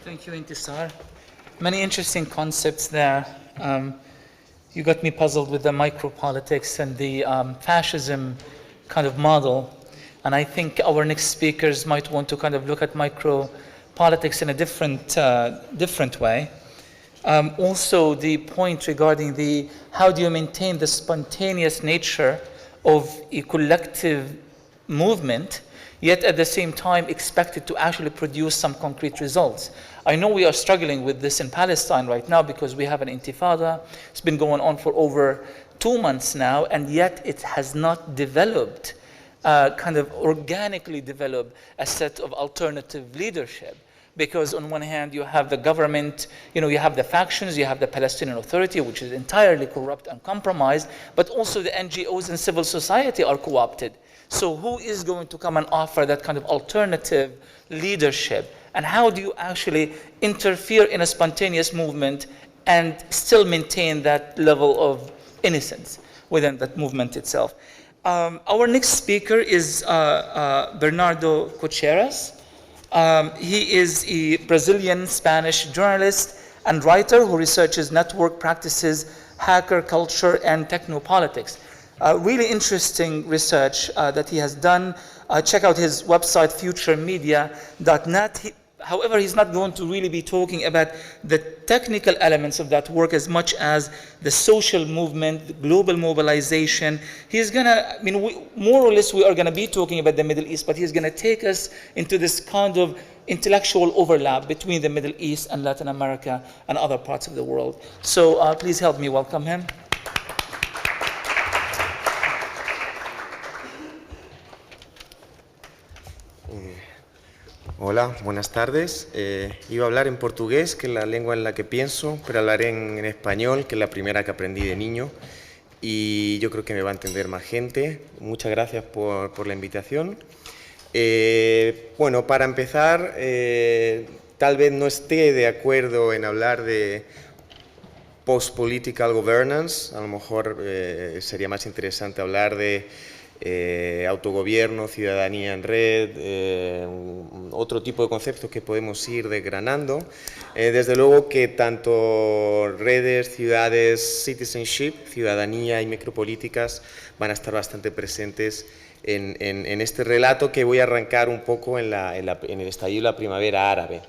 Thank you, Intisar. Many interesting concepts there. You got me puzzled with the micropolitics and the fascism kind of model. And I think our next speakers might want to kind of look at micropolitics in a different way. Also, the point regarding how do you maintain the spontaneous nature of a collective movement, yet at the same time expect it to actually produce some concrete results. I know we are struggling with this in Palestine right now because we have an intifada. It's been going on for over 2 months now, and yet it has not developed, kind of organically developed a set of alternative leadership. Because on one hand, you have the government, you have the factions, you have the Palestinian Authority, which is entirely corrupt and compromised, but also the NGOs and civil society are co-opted. So who is going to come and offer that kind of alternative leadership? And how do you actually interfere in a spontaneous movement and still maintain that level of innocence within that movement itself? Our next speaker is Bernardo Cocheras. He is a Brazilian-Spanish journalist and writer who researches network practices, hacker culture, and technopolitics. Really interesting research that he has done. Check out his website, futuremedia.net. However, he's not going to really be talking about the technical elements of that work as much as the social movement, the global mobilization. He's going to, more or less we are going to be talking about the Middle East, but he's going to take us into this kind of intellectual overlap between the Middle East and Latin America and other parts of the world. So please help me welcome him. Hola, buenas tardes. Iba a hablar en portugués, que es la lengua en la que pienso, pero hablaré en español, que es la primera que aprendí de niño, y yo creo que me va a entender más gente. Muchas gracias por la invitación. Bueno, para empezar, tal vez no esté de acuerdo en hablar de post-political governance. A lo mejor sería más interesante hablar de autogobierno, ciudadanía en red, otro tipo de conceptos que podemos ir desgranando. Desde luego que tanto redes, ciudades, citizenship, ciudadanía y micropolíticas van a estar bastante presentes en este relato que voy a arrancar un poco en el estallido de la primavera árabe.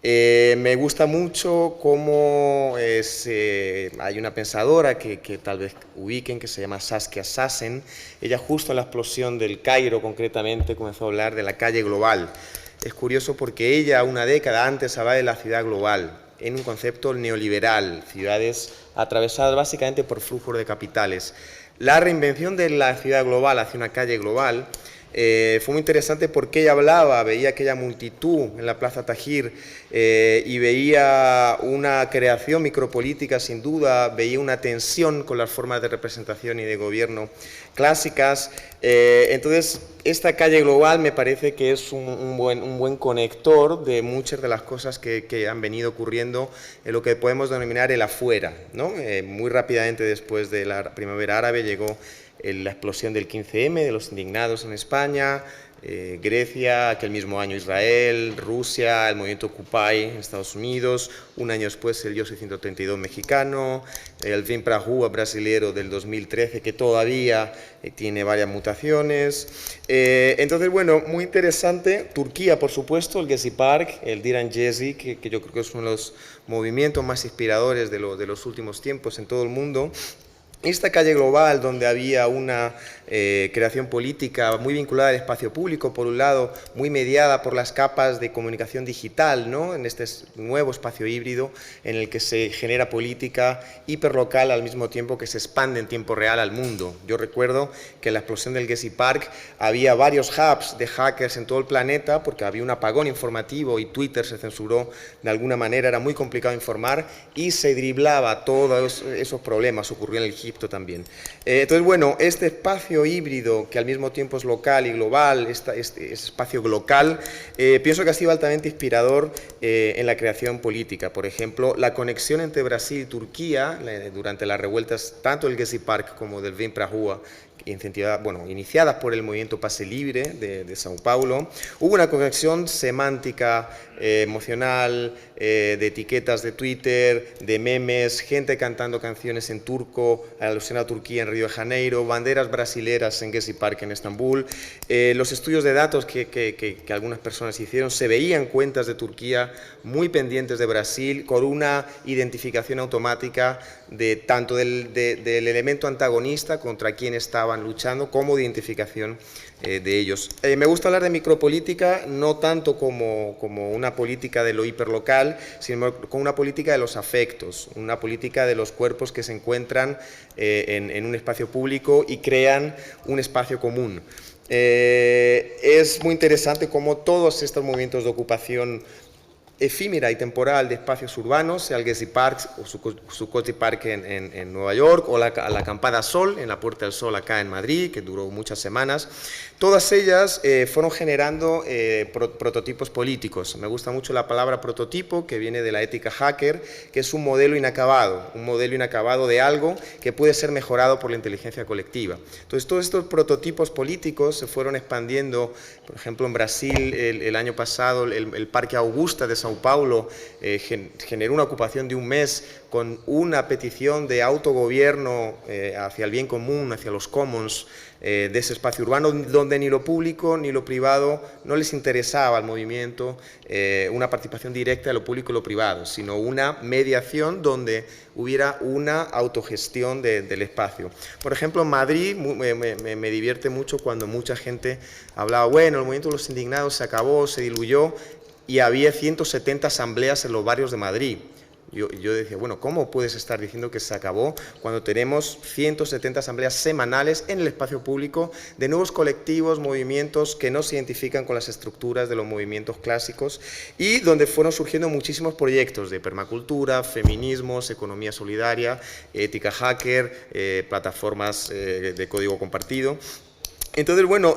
Me gusta mucho cómo hay una pensadora que tal vez ubiquen, que se llama Saskia Sassen. Ella justo en la explosión del Cairo concretamente comenzó a hablar de la calle global. Es curioso porque ella una década antes hablaba de la ciudad global en un concepto neoliberal, ciudades atravesadas básicamente por flujos de capitales. La reinvención de la ciudad global hacia una calle global fue muy interesante porque ella veía aquella multitud en la Plaza Tahrir y veía una creación micropolítica sin duda, veía una tensión con las formas de representación y de gobierno clásicas. Entonces, esta calle global me parece que es un buen conector de muchas de las cosas que han venido ocurriendo en lo que podemos denominar el afuera, ¿no? Muy rápidamente después de la primavera árabe llegó la explosión del 15M, de los indignados en España, Grecia, aquel mismo año Israel, Rusia, el movimiento Occupy en Estados Unidos, un año después el IOSI 132 mexicano, el Vem pra Rua brasilero del 2013 que todavía tiene varias mutaciones. Entonces, bueno, muy interesante. Turquía, por supuesto, el Gezi Park, el Diren Gezi, que yo creo que es uno de los movimientos más inspiradores de los últimos tiempos en todo el mundo. Esta calle global donde había una creación política muy vinculada al espacio público, por un lado, muy mediada por las capas de comunicación digital, ¿no? En este nuevo espacio híbrido en el que se genera política hiperlocal al mismo tiempo que se expande en tiempo real al mundo. Yo recuerdo que en la explosión del Gezi Park había varios hubs de hackers en todo el planeta porque había un apagón informativo y Twitter se censuró de alguna manera, era muy complicado informar y se driblaba todos esos problemas, ocurrió en el Egipto también. Entonces, bueno, este espacio híbrido que al mismo tiempo es local y global, este espacio local, pienso que ha sido altamente inspirador en la creación política. Por ejemplo, la conexión entre Brasil y Turquía durante las revueltas, tanto del Gezi Park como del Vem pra Rua, iniciadas por el movimiento Pase Libre de Sao Paulo, hubo una conexión semántica emocional, de etiquetas de Twitter, de memes, gente cantando canciones en turco, alusión a Turquía en Río de Janeiro, banderas brasileras en Gezi Park en Estambul. Los estudios de datos que algunas personas hicieron, se veían cuentas de Turquía muy pendientes de Brasil, con una identificación automática de tanto del elemento antagonista contra quien estaban luchando, como de identificación de ellos. Me gusta hablar de micropolítica, no tanto como una política de lo hiperlocal, sino como una política de los afectos, una política de los cuerpos que se encuentran en un espacio público y crean un espacio común. Es muy interesante cómo todos estos movimientos de ocupación efímera y temporal de espacios urbanos, sea el Gezi Park o su Cozy Park en Nueva York, o la acampada Sol, en la Puerta del Sol acá en Madrid, que duró muchas semanas. Todas ellas fueron generando prototipos políticos. Me gusta mucho la palabra prototipo, que viene de la ética hacker, que es un modelo inacabado de algo que puede ser mejorado por la inteligencia colectiva. Entonces, todos estos prototipos políticos se fueron expandiendo. Por ejemplo, en Brasil, el año pasado, el Parque Augusta de São Paulo generó una ocupación de un mes con una petición de autogobierno hacia el bien común, hacia los commons de ese espacio urbano, donde ni lo público ni lo privado no les interesaba al movimiento una participación directa de lo público y lo privado, sino una mediación donde hubiera una autogestión del espacio. Por ejemplo, en Madrid me divierte mucho cuando mucha gente hablaba, bueno, el movimiento de los indignados se acabó, se diluyó, y había 170 asambleas en los barrios de Madrid. Yo decía, bueno, ¿cómo puedes estar diciendo que se acabó cuando tenemos 170 asambleas semanales en el espacio público de nuevos colectivos, movimientos que no se identifican con las estructuras de los movimientos clásicos, y donde fueron surgiendo muchísimos proyectos de permacultura, feminismos, economía solidaria, ética hacker, plataformas de código compartido? Entonces, bueno,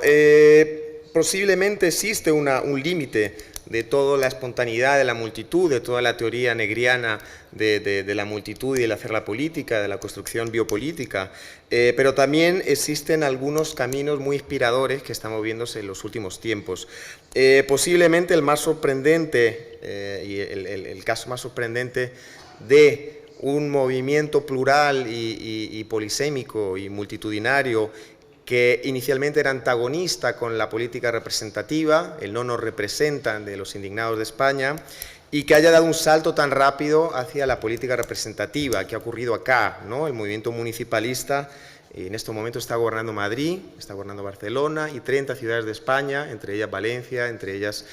posiblemente existe un límite de toda la espontaneidad de la multitud, de toda la teoría negriana de la multitud y el hacer la política, de la construcción biopolítica, pero también existen algunos caminos muy inspiradores que están moviéndose en los últimos tiempos. Posiblemente el más sorprendente, y el caso más sorprendente de un movimiento plural y polisémico y multitudinario, que inicialmente era antagonista con la política representativa, el no nos representan de los indignados de España, y que haya dado un salto tan rápido hacia la política representativa, que ha ocurrido acá, ¿no? El movimiento municipalista en este momento está gobernando Madrid, está gobernando Barcelona y 30 ciudades de España, entre ellas Valencia, entre ellas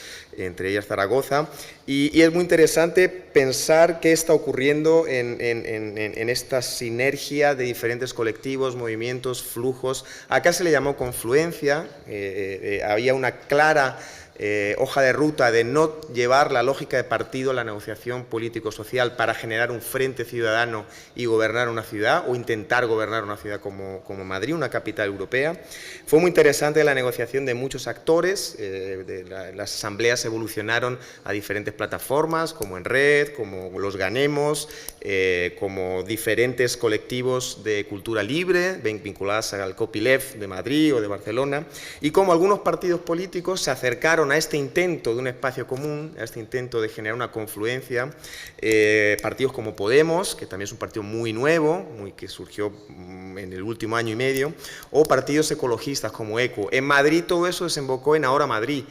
Zaragoza, y es muy interesante pensar qué está ocurriendo en esta sinergia de diferentes colectivos, movimientos, flujos. Acá se le llamó confluencia, había una clara hoja de ruta de no llevar la lógica de partido a la negociación político-social para generar un frente ciudadano y gobernar una ciudad, o intentar gobernar una ciudad como Madrid, una capital europea. Fue muy interesante la negociación de muchos actores, las asambleas evolucionaron a diferentes plataformas, como En Red, como Los Ganemos, como diferentes colectivos de cultura libre, vinculadas al Copyleft de Madrid o de Barcelona, y como algunos partidos políticos se acercaron a este intento de un espacio común, a este intento de generar una confluencia, partidos como Podemos, que también es un partido muy nuevo, que surgió en el último año y medio, o partidos ecologistas como ECO. En Madrid todo eso desembocó en Ahora Madrid,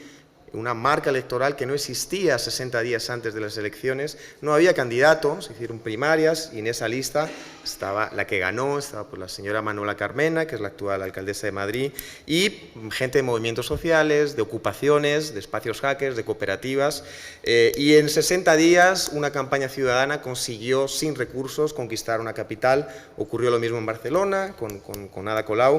una marca electoral que no existía 60 días antes de las elecciones. No había candidatos, se hicieron primarias, y en esa lista estaba la que ganó, estaba pues la señora Manuela Carmena, que es la actual alcaldesa de Madrid, y gente de movimientos sociales, de ocupaciones, de espacios hackers, de cooperativas, y en 60 días una campaña ciudadana consiguió, sin recursos, conquistar una capital. Ocurrió lo mismo en Barcelona, con Ada Colau,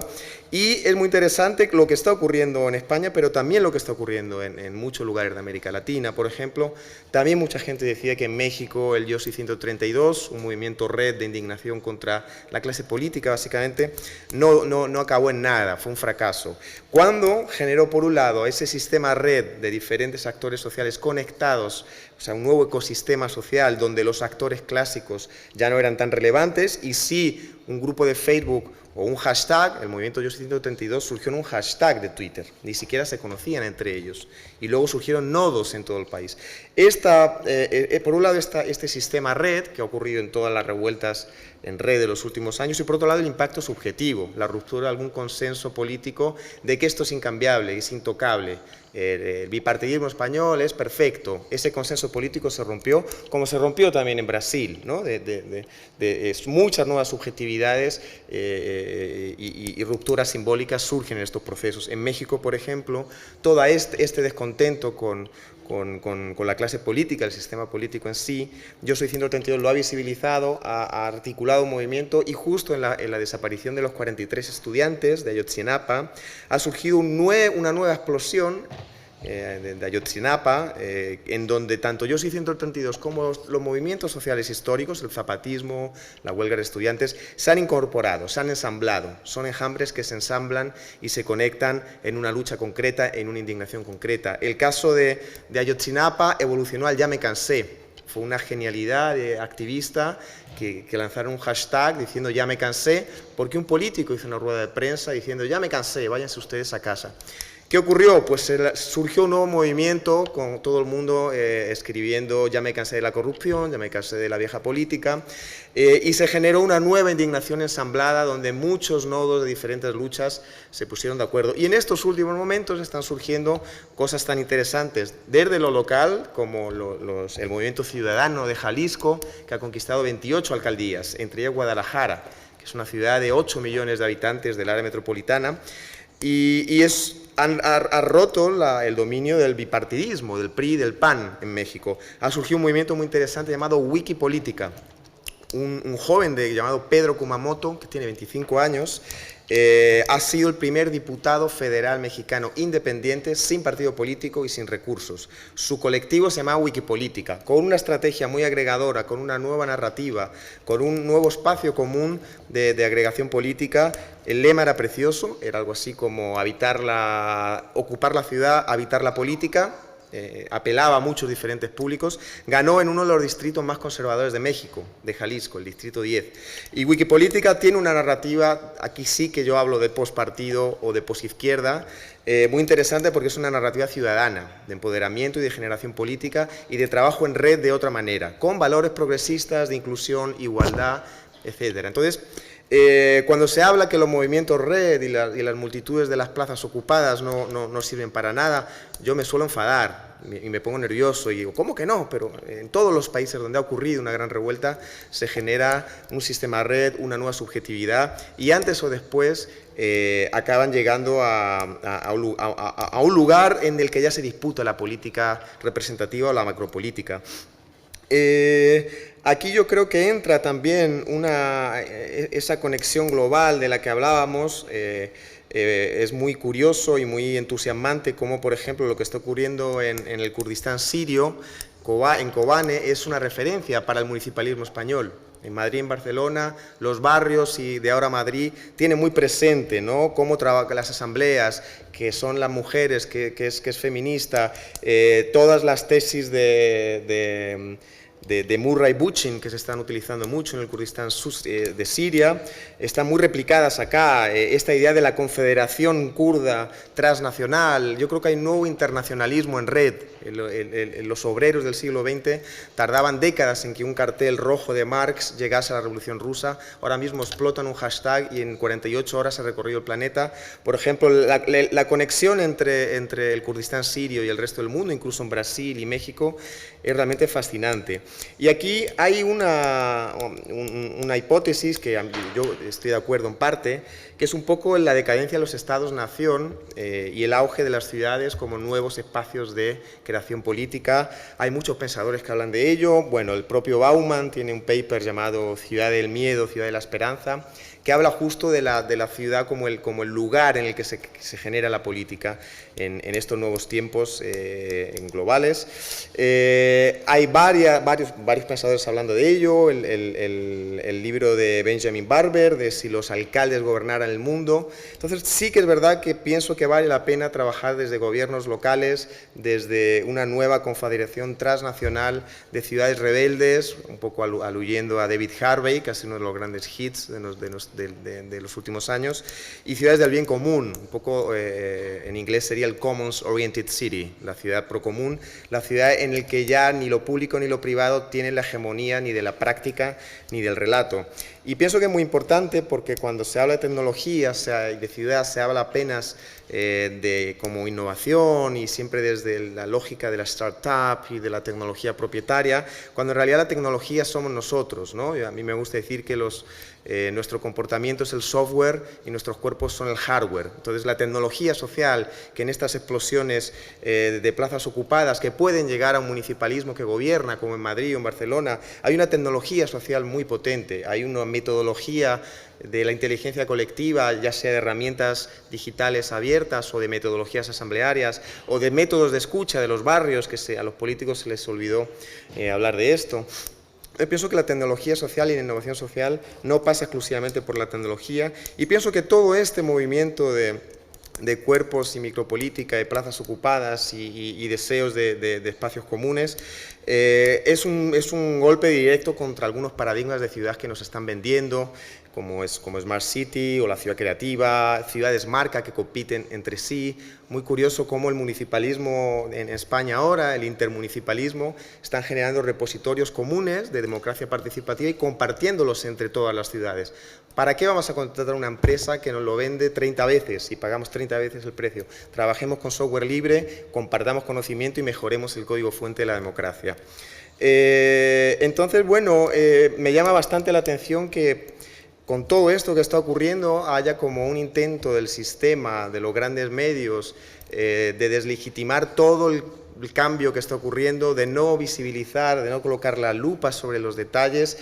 y es muy interesante lo que está ocurriendo en España, pero también lo que está ocurriendo en muchos lugares de América Latina. Por ejemplo, también mucha gente decía que en México el Yo Soy 132, un movimiento red de indignación contra la clase política, básicamente, no acabó en nada, fue un fracaso. Cuando generó, por un lado, ese sistema red de diferentes actores sociales conectados, o sea, un nuevo ecosistema social donde los actores clásicos ya no eran tan relevantes, y sí un grupo de Facebook o un hashtag, el movimiento Yo Soy 132 surgió en un hashtag de Twitter, ni siquiera se conocían entre ellos, y luego surgieron nodos en todo el país. Por un lado este sistema red, que ha ocurrido en todas las revueltas en red de los últimos años, y por otro lado el impacto subjetivo, la ruptura de algún consenso político de que esto es incambiable, es intocable. El bipartidismo español es perfecto. Ese consenso político se rompió, como se rompió también en Brasil, ¿no? Muchas nuevas subjetividades y rupturas simbólicas surgen en estos procesos. En México, por ejemplo, todo este descontento con la clase política, el sistema político en sí, Yo Soy 132 lo ha visibilizado, ha articulado un movimiento, y justo en la desaparición de los 43 estudiantes de Ayotzinapa ha surgido una nueva explosión de Ayotzinapa, en donde tanto Yo Soy 132 como los movimientos sociales históricos, el zapatismo, la huelga de estudiantes, se han incorporado, se han ensamblado. Son enjambres que se ensamblan y se conectan en una lucha concreta, en una indignación concreta. El caso de Ayotzinapa evolucionó al Ya me cansé. Fue una genialidad activista que lanzaron un hashtag diciendo ya me cansé, porque un político hizo una rueda de prensa diciendo ya me cansé, váyanse ustedes a casa. ¿Qué ocurrió? Pues surgió un nuevo movimiento con todo el mundo escribiendo ya me cansé de la corrupción, ya me cansé de la vieja política, y se generó una nueva indignación ensamblada donde muchos nodos de diferentes luchas se pusieron de acuerdo. Y en estos últimos momentos están surgiendo cosas tan interesantes desde lo local como el movimiento ciudadano de Jalisco, que ha conquistado 28 alcaldías, entre ellas Guadalajara, que es una ciudad de 8 millones de habitantes del área metropolitana, y ha roto el dominio del bipartidismo, del PRI y del PAN en México. Ha surgido un movimiento muy interesante llamado Wikipolítica. Un joven llamado Pedro Kumamoto, que tiene 25 años, ha sido el primer diputado federal mexicano independiente, sin partido político y sin recursos. Su colectivo se llama Wikipolítica, con una estrategia muy agregadora, con una nueva narrativa, con un nuevo espacio común de agregación política. El lema era precioso, era algo así como ocupar la ciudad, habitar la política. Apelaba a muchos diferentes públicos. Ganó en uno de los distritos más conservadores de México, de Jalisco, el distrito 10. Y Wikipolítica tiene una narrativa, aquí sí que yo hablo de pospartido o de posizquierda, muy interesante porque es una narrativa ciudadana, de empoderamiento y de generación política y de trabajo en red de otra manera, con valores progresistas de inclusión, igualdad, etcétera. Entonces, cuando se habla que los movimientos red y las multitudes de las plazas ocupadas no sirven para nada, yo me suelo enfadar y me pongo nervioso y digo, ¿cómo que no? Pero en todos los países donde ha ocurrido una gran revuelta se genera un sistema red, una nueva subjetividad, y antes o después acaban llegando a un lugar en el que ya se disputa la política representativa o la macropolítica. Aquí yo creo que entra también esa conexión global de la que hablábamos. Es muy curioso y muy entusiasmante como, por ejemplo, lo que está ocurriendo en el Kurdistán sirio, en Kobane, es una referencia para el municipalismo español. En Madrid, en Barcelona, los barrios y de ahora Madrid tienen muy presente, ¿no?, cómo trabajan las asambleas, que son las mujeres, que es feminista, todas las tesis de Murray Bookchin, que se están utilizando mucho en el Kurdistán de Siria, están muy replicadas acá. Esta idea de la confederación kurda transnacional, yo creo que hay un nuevo internacionalismo en red. Los obreros del siglo XX tardaban décadas en que un cartel rojo de Marx llegase a la Revolución Rusa. Ahora mismo explotan un hashtag y en 48 horas ha recorrido el planeta. Por ejemplo, la conexión entre el Kurdistán sirio y el resto del mundo, incluso en Brasil y México, es realmente fascinante. Y aquí hay una hipótesis que yo estoy de acuerdo en parte, que es un poco la decadencia de los estados-nación y el auge de las ciudades como nuevos espacios de creación política. Hay muchos pensadores que hablan de ello. Bueno, el propio Bauman tiene un paper llamado Ciudad del Miedo, Ciudad de la Esperanza, que habla justo de la ciudad como el lugar en el que se genera la política en estos nuevos tiempos globales. Hay varios pensadores hablando de ello, el libro de Benjamin Barber, de Si los alcaldes gobernaran el mundo. Entonces sí que es verdad que pienso que vale la pena trabajar desde gobiernos locales, desde una nueva confederación transnacional de ciudades rebeldes, un poco aluyendo a David Harvey, que ha sido uno de los grandes hits de los últimos años, y ciudades del bien común, un poco en inglés sería el Commons Oriented City, la ciudad pro común, la ciudad en la que ya ni lo público ni lo privado tienen la hegemonía ni de la práctica ni del relato. Y pienso que es muy importante porque cuando se habla de tecnología y de ciudad se habla apenas como innovación y siempre desde la lógica de la startup y de la tecnología propietaria, cuando en realidad la tecnología somos nosotros, ¿no? Y a mí me gusta decir que nuestro comportamiento es el software y nuestros cuerpos son el hardware. Entonces la tecnología social, que en estas explosiones de plazas ocupadas, que pueden llegar a un municipalismo que gobierna, como en Madrid o en Barcelona, hay una tecnología social muy potente, hay una metodología de la inteligencia colectiva, ya sea de herramientas digitales abiertas o de metodologías asamblearias o de métodos de escucha de los barrios, que a los políticos se les olvidó hablar de esto. Yo pienso que la tecnología social y la innovación social no pasa exclusivamente por la tecnología, y pienso que todo este movimiento de cuerpos y micropolítica, de plazas ocupadas y deseos de espacios comunes, es un golpe directo contra algunos paradigmas de ciudad que nos están vendiendo, como Smart City o la ciudad creativa, ciudades marca que compiten entre sí. Muy curioso cómo el municipalismo en España ahora, el intermunicipalismo, están generando repositorios comunes de democracia participativa y compartiéndolos entre todas las ciudades. ¿Para qué vamos a contratar una empresa que nos lo vende 30 veces y pagamos 30 veces el precio? Trabajemos con software libre, compartamos conocimiento y mejoremos el código fuente de la democracia. Entonces, bueno, me llama bastante la atención que con todo esto que está ocurriendo haya como un intento del sistema, de los grandes medios, de deslegitimar todo el cambio que está ocurriendo, de no visibilizar, de no colocar la lupa sobre los detalles.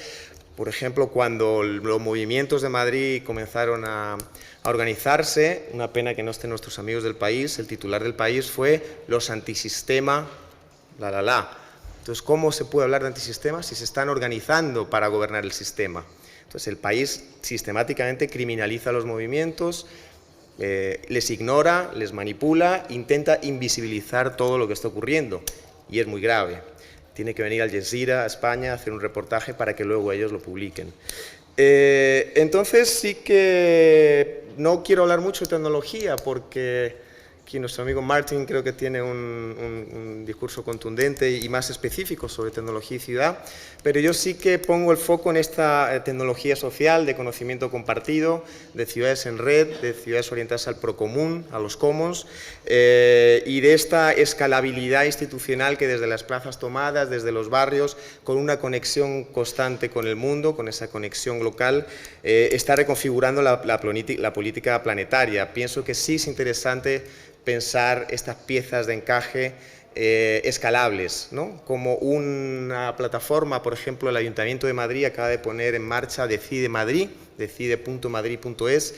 Por ejemplo, cuando los movimientos de Madrid comenzaron a organizarse, una pena que no estén nuestros amigos del País, el titular del País fue "los antisistema, Entonces, ¿cómo se puede hablar de antisistema si se están organizando para gobernar el sistema? Entonces, el País sistemáticamente criminaliza los movimientos, les ignora, les manipula, intenta invisibilizar todo lo que está ocurriendo, y es muy grave. Tiene que venir Al Jazeera a España a hacer un reportaje para que luego ellos lo publiquen. Entonces sí que no quiero hablar mucho de tecnología porque aquí nuestro amigo Martin creo que tiene un discurso contundente y más específico sobre tecnología y ciudad, pero yo sí que pongo el foco en esta tecnología social de conocimiento compartido, de ciudades en red, de ciudades orientadas al procomún, a los commons, y de esta escalabilidad institucional que desde las plazas tomadas, desde los barrios, con una conexión constante con el mundo, con esa conexión local, está reconfigurando la política planetaria. Pienso que sí es interesante pensar estas piezas de encaje escalables, ¿no? Como una plataforma, por ejemplo, el Ayuntamiento de Madrid acaba de poner en marcha Decide Madrid, decide.madrid.es,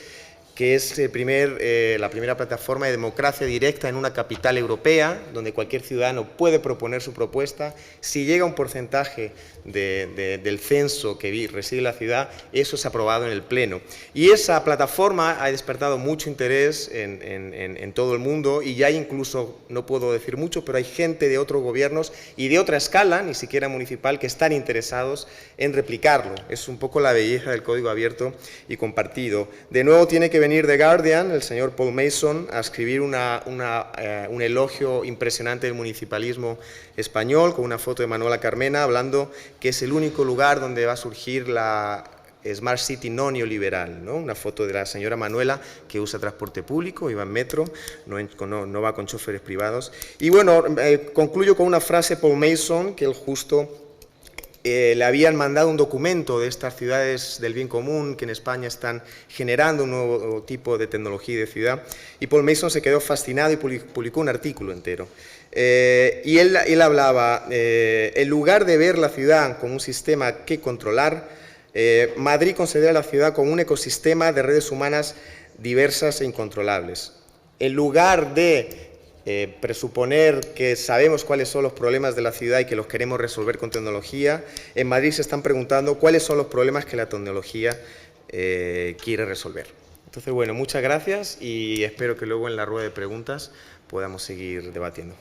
que es la primera plataforma de democracia directa en una capital europea, donde cualquier ciudadano puede proponer su propuesta. Si llega un porcentaje del censo que reside en la ciudad, eso es aprobado en el Pleno. Y esa plataforma ha despertado mucho interés en todo el mundo, y ya hay incluso, no puedo decir mucho, pero hay gente de otros gobiernos y de otra escala, ni siquiera municipal, que están interesados en replicarlo. Es un poco la belleza del código abierto y compartido. De nuevo tiene que venir The Guardian, el señor Paul Mason, a escribir un elogio impresionante del municipalismo español, con una foto de Manuela Carmena, hablando que es el único lugar donde va a surgir la Smart City no neoliberal, ¿no? Una foto de la señora Manuela, que usa transporte público y va en metro, no va con choferes privados. Y bueno, concluyo con una frase de Paul Mason, que él justo le habían mandado un documento de estas ciudades del bien común que en España están generando un nuevo tipo de tecnología y de ciudad, y Paul Mason se quedó fascinado y publicó un artículo entero. Y él hablaba, en lugar de ver la ciudad como un sistema que controlar, Madrid considera la ciudad como un ecosistema de redes humanas diversas e incontrolables. En lugar de presuponer que sabemos cuáles son los problemas de la ciudad y que los queremos resolver con tecnología, en Madrid se están preguntando cuáles son los problemas que la tecnología quiere resolver. Entonces, bueno, muchas gracias y espero que luego en la rueda de preguntas podamos seguir debatiendo.